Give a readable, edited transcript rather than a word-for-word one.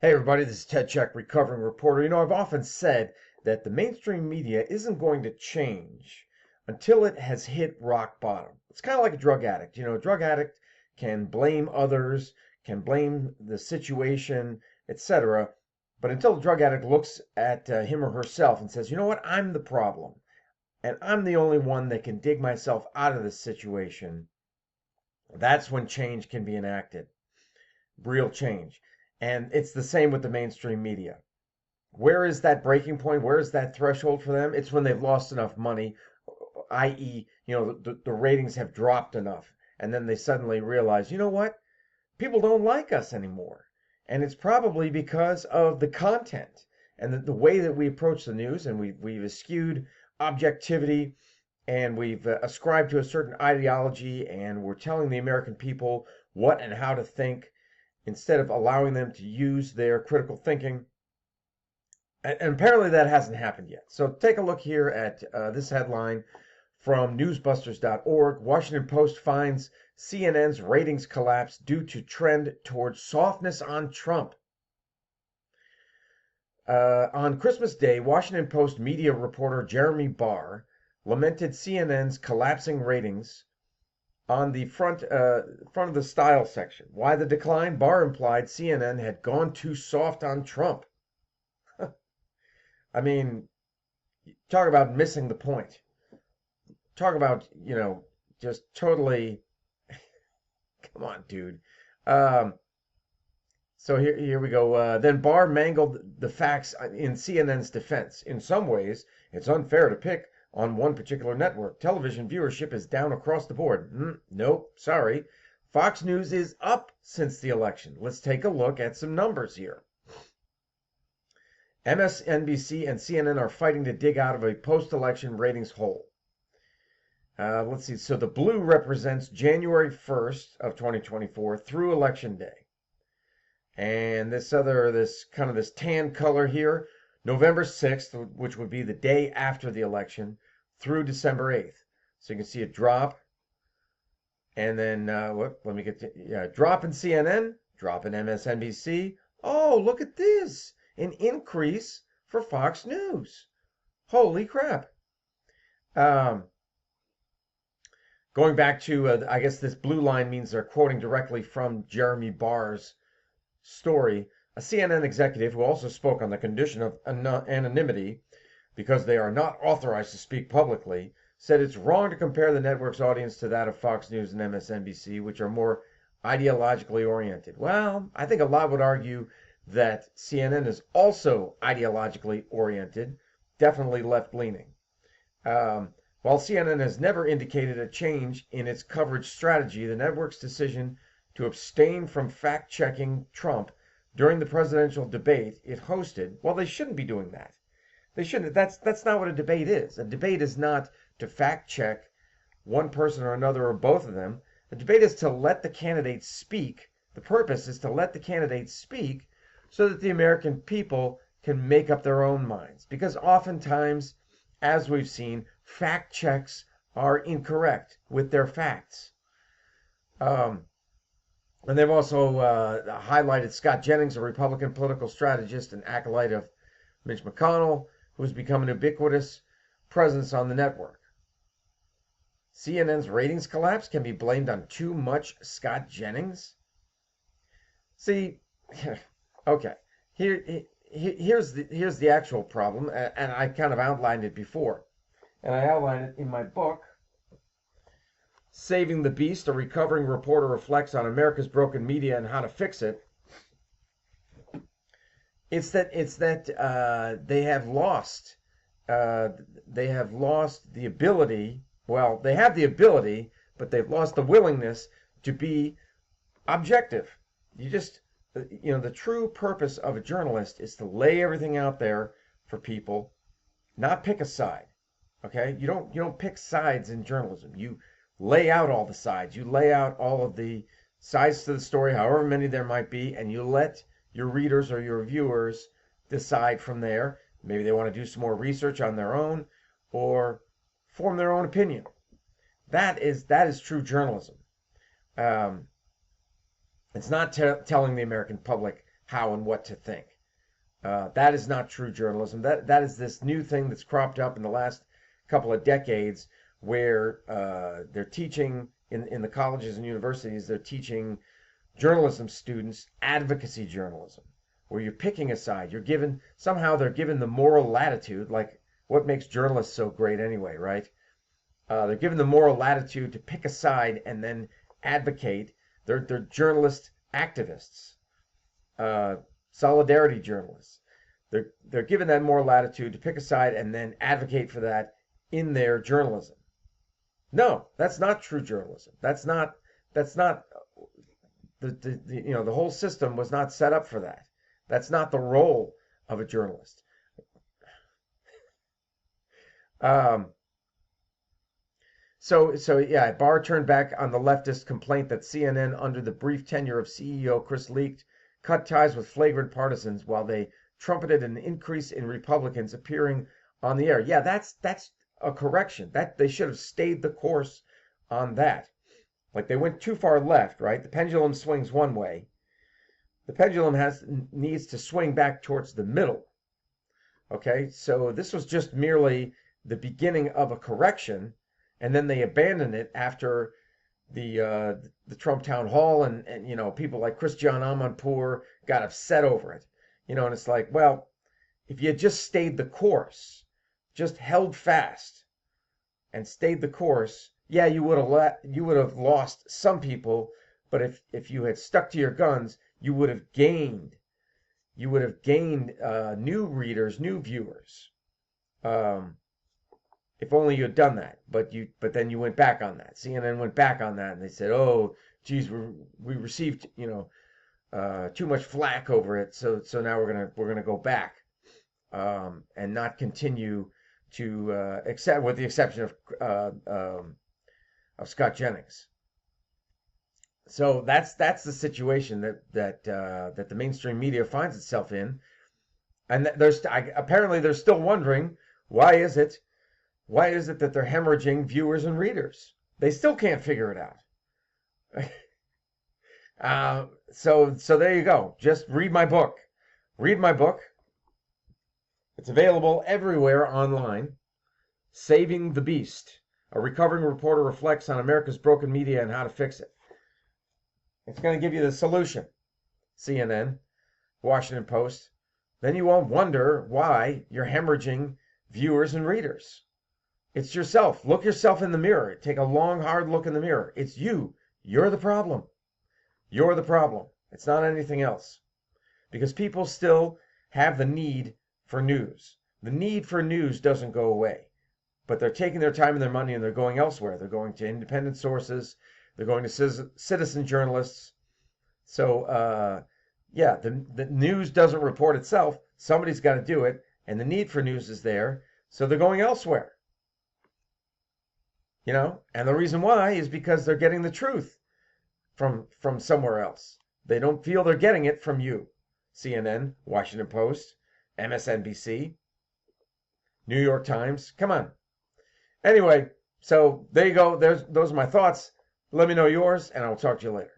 Hey everybody, this is Ted Check, recovering reporter. I've often said that the mainstream media isn't going to change until it has hit rock bottom. It's kind of like a drug addict. A drug addict can blame others, can blame the situation, etc. But until the drug addict looks at him or herself and says, you know what, I'm the problem, and I'm the only one that can dig myself out of this situation, that's when change can be enacted. Real change. And it's the same with the mainstream media. Where is that breaking point? Where is that threshold for them? It's when they've lost enough money, i.e., the ratings have dropped enough. And then they suddenly realize, you know what? People don't like us anymore. And it's probably because of the content and the way that we approach the news. And we've eschewed objectivity, and we've ascribed to a certain ideology, and we're telling the American people what and how to think instead of allowing them to use their critical thinking. And apparently that hasn't happened yet. So take a look here at this headline from newsbusters.org. Washington Post finds CNN's ratings collapse due to trend towards softness on Trump. On Christmas Day, Washington Post media reporter Jeremy Barr lamented CNN's collapsing ratings on the front of the style section. Why the decline? Barr implied CNN had gone too soft on Trump. I mean, talk about missing the point. Talk about, just totally, come on, dude. So here we go. Then Barr mangled the facts in CNN's defense. In some ways, it's unfair to pick on one particular network. Television viewership is down across the board. Nope, sorry. Fox News is up since the election. Let's take a look at some numbers here. MSNBC and CNN are fighting to dig out of a post-election ratings hole. Let's see. So the blue represents January 1st of 2024 through Election Day. And this tan color here, November 6th, which would be the day after the election, through December 8th. So you can see a drop. And then, drop in CNN, drop in MSNBC. Oh, look at this. An increase for Fox News. Holy crap. Going back to, I guess this blue line means they're quoting directly from Jeremy Barr's story. A CNN executive who also spoke on the condition of anonymity because they are not authorized to speak publicly said it's wrong to compare the network's audience to that of Fox News and MSNBC, which are more ideologically oriented. Well, I think a lot would argue that CNN is also ideologically oriented, definitely left-leaning. While CNN has never indicated a change in its coverage strategy, the network's decision to abstain from fact-checking Trump during the presidential debate it hosted, well, they shouldn't be doing that. They shouldn't. That's not what a debate is. A debate is not to fact-check one person or another or both of them. The debate is to let the candidates speak. The purpose is to let the candidates speak so that the American people can make up their own minds. Because oftentimes, as we've seen, fact checks are incorrect with their facts. And they've also highlighted Scott Jennings, a Republican political strategist and acolyte of Mitch McConnell, who has become an ubiquitous presence on the network. CNN's ratings collapse can be blamed on too much Scott Jennings? See, okay, here's the actual problem, and I kind of outlined it before. And I outlined it in my book, Saving the Beast, a recovering reporter reflects on America's broken media and how to fix it. It's that they have lost the ability. Well, they have the ability, but they've lost the willingness to be objective. The true purpose of a journalist is to lay everything out there for people, not pick a side. Okay? You don't pick sides in journalism. You lay out all the sides. You lay out all of the sides to the story, however many there might be, and you let your readers or your viewers decide from there. Maybe they want to do some more research on their own or form their own opinion. That is true journalism. It's not telling the American public how and what to think. That is not true journalism. That is this new thing that's cropped up in the last couple of decades, where they're teaching in the colleges and universities. They're teaching journalism students advocacy journalism, where you're picking a side. They're given the moral latitude, like what makes journalists so great anyway, right? They're given the moral latitude to pick a side and then advocate. They're journalist activists, solidarity journalists. They're given that moral latitude to pick a side and then advocate for that in their journalism. No, that's not true journalism. That's not the whole system was not set up for that. That's not the role of a journalist. So yeah, Barr turned back on the leftist complaint that CNN, under the brief tenure of CEO Chris Leaked, cut ties with flagrant partisans while they trumpeted an increase in Republicans appearing on the air. Yeah, that's a correction. That they should have stayed the course on that. Like, they went too far left, right? The pendulum swings one way. The pendulum needs to swing back towards the middle. Okay, so this was just merely the beginning of a correction, and then they abandoned it after the Trump town hall, and people like Christiane Amanpour got upset over it. And it's like, well, if you had just stayed the course, just held fast and stayed the course, yeah, you would have lost some people, but if you had stuck to your guns, you would have gained new readers, new viewers. If only you had done that, but then you went back on that. CNN went back on that, and they said, "Oh, geez, we received too much flack over it, so now we're gonna go back and not continue to accept, with the exception of Scott Jennings." So that's the situation that the mainstream media finds itself in, and apparently they're still wondering, why is it that they're hemorrhaging viewers and readers? They still can't figure it out. So there you go. Just read my book. Read my book. It's available everywhere online. Saving the Beast. A recovering reporter reflects on America's broken media and how to fix it. It's going to give you the solution. CNN, Washington Post. Then you won't wonder why you're hemorrhaging viewers and readers. It's yourself. Look yourself in the mirror. Take a long, hard look in the mirror. It's you. You're the problem. You're the problem. It's not anything else. Because people still have the need for news. The need for news doesn't go away. But they're taking their time and their money and they're going elsewhere. They're going to independent sources. They're going to citizen journalists. So, yeah, the news doesn't report itself. Somebody's got to do it. And the need for news is there. So they're going elsewhere. And the reason why is because they're getting the truth from somewhere else. They don't feel they're getting it from you. CNN, Washington Post, MSNBC, New York Times. Come on. Anyway, so there you go. Those are my thoughts. Let me know yours, and I'll talk to you later.